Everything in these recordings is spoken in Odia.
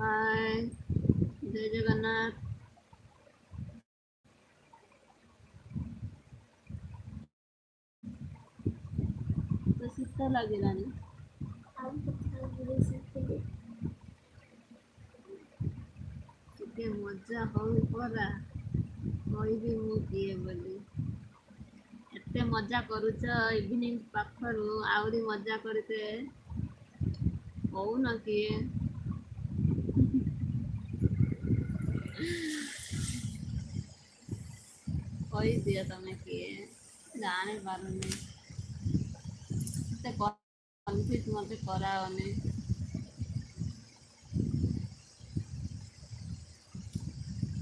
हाय जय जगन्नाथ। तो शीत लगिलानी ଟିକେ ମଜା ହଉ ପରା କହିବି ମୁଁ କିଏ ବୋଲି। ଏତେ ମଜା କରୁଛ ଇଭିନିଂ ପାଖରୁ ଆହୁରି ମଜା କରିତେ କହୁନ କିଏ? କହିଦିଅ ତମେ କିଏ? ଜାଣିପାରୁନି ଏତେ କନଫ୍ୟୁଜ ମତେ କରାଅନି।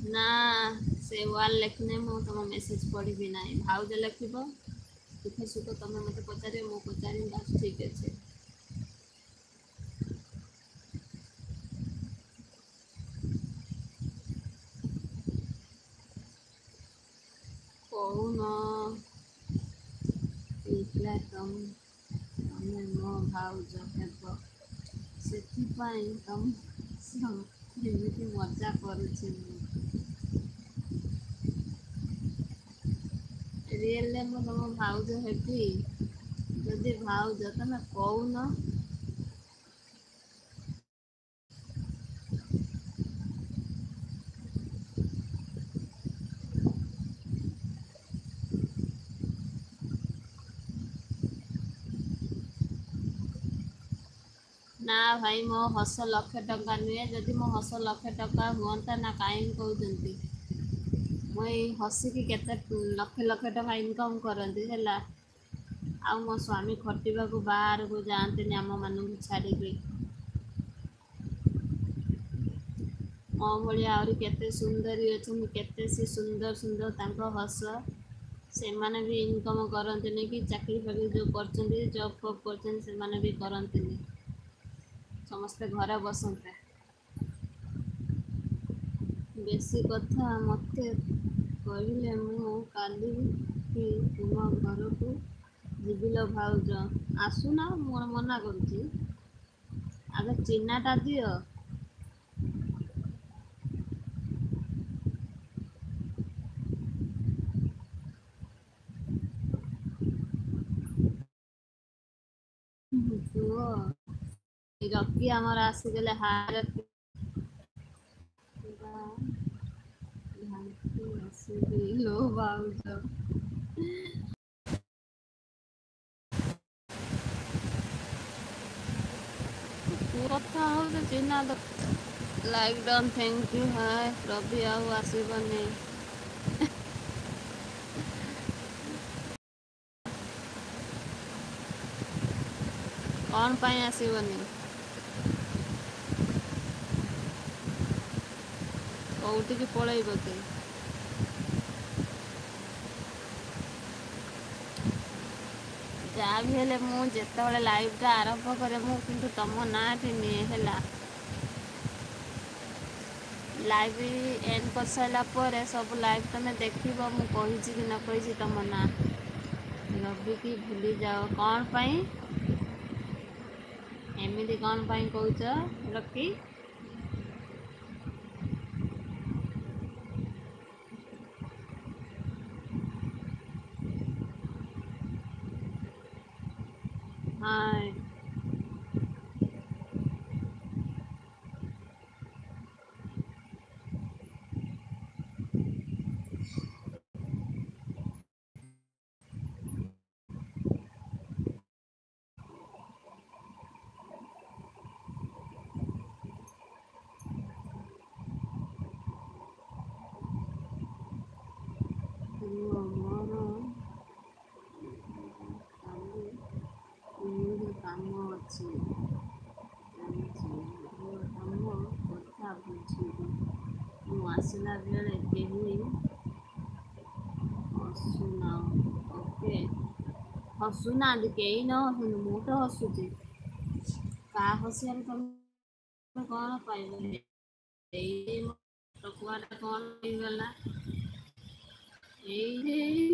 ନା ସେ ୱାଲ୍ ଲେଖିଲେ ମୁଁ ତମ ମେସେଜ ପଢ଼ିବି ନାହିଁ। ଭାଉଜ ଲେଖିବ ଦୁଃଖ ସୁଖ ତମେ ମତେ ପଚାରିବ ମୁଁ ପଚାରିବି ବାସ୍ ଠିକ୍ ଅଛି। କହୁନ ହେଇଥିଲା ତମେ ମୋ ଭାଉଜ ହେବ ସେଥିପାଇଁ ତମ ଏମିତି ମଜା କରୁଛି ମୁଁ। ରିଏଲରେ ମୁଁ ତମ ଭାଉଜ ହେବି? ଯଦି ଭାଉଜ ତମେ କହୁନ। ନା ଭାଇ ମୋ ହସ 1,00,000 ନୁହେଁ। ଯଦି ମୋ ହସ 1,00,000 ହୁଅନ୍ତା ନା କାହିଁକି କହୁଛନ୍ତି? ମୁଁ ଏଇ ହସିକି କେତେ ଲକ୍ଷ ଲକ୍ଷ ଟଙ୍କା ଇନକମ୍ କରନ୍ତି ହେଲା। ଆଉ ମୋ ସ୍ୱାମୀ ଖଟିବାକୁ ବାହାରକୁ ଯାଆନ୍ତିନି ଆମମାନଙ୍କୁ ଛାଡ଼ିକି। ମୋ ଭଳିଆ ଆହୁରି କେତେ ସୁନ୍ଦରୀ ଅଛନ୍ତି, କେତେ ସେ ସୁନ୍ଦର ସୁନ୍ଦର ତାଙ୍କ ହସ। ସେମାନେ ବି ଇନକମ୍ କରନ୍ତିନି କି ଚାକିରି ଫାକିରି ଯେଉଁ କରୁଛନ୍ତି ଜବ୍ ଫବ୍ କରୁଛନ୍ତି ସେମାନେ ବି କରନ୍ତିନି। ସମସ୍ତେ ଘରେ ବସନ୍ତେ। ବେଶୀ କଥା ମୋତେ କହିଲେ ମୁଁ କାଲି କି ତୁମ ଘରକୁ ଯିବିଲୋ ଭାଉଜ। ଆସୁନ ମୁଁ ମନା କରୁଛି। ଆଗେ ଚିହ୍ନାଟା ଦିଅ। କୁହ ରକି ଆମର ଆସିଗଲେ ହାୟ ଆସିବି ଲୋ ଭାଉଜ। କଥା ହଉଛ ଚିହ୍ନା ଲାଇକ୍ ଡନ୍ ଥ୍ୟାଙ୍କ ୟୁ। ହାय ରବି ଆଉ ଆସିବନି। କ'ଣ ପାଇଁ ଆସିବନି? କୋଉଠିକି ପଳେଇବ କି? ଯାହା ବି ହେଲେ ମୁଁ ଯେତେବେଳେ ଲାଇଭ୍ଟା ଆରମ୍ଭ କରେ ମୁଁ କିନ୍ତୁ ତମ ନାଁଟି ନିଏ ହେଲା। ଲାଇଭ୍ ଏଣ୍ଡ କରିସାରିଲା ପରେ ସବୁ ଲାଇଭ୍ ତମେ ଦେଖିବ ମୁଁ କହିଛି କି ନ କହିଛି ତମ ନାଁ। ରବି କି ଭୁଲି ଯାଅ କ'ଣ ପାଇଁ? ଏମିତି କ'ଣ ପାଇଁ କହୁଛ ରକି? ହାय ମୋର କାଲି କୁହୁଡ଼ି କାମ ଅଛି ଜାଣିଛି। ତମ କଥା ବୁଝିବି। ମୁଁ ଆସିଲା ବେଳେ କେହି ହସୁନାଅ ଓକେ? ହସୁନାହାନ୍ତି କେହି ନ ହସୁନ୍ତୁ ମୁଁ ତ ହସୁଛି। କାହା ହସିବାରେ ତମେ କ'ଣ ପାଇବ? ଏଇ କୁଆଡ଼େ କ'ଣ ହେଇଗଲା ଏଇ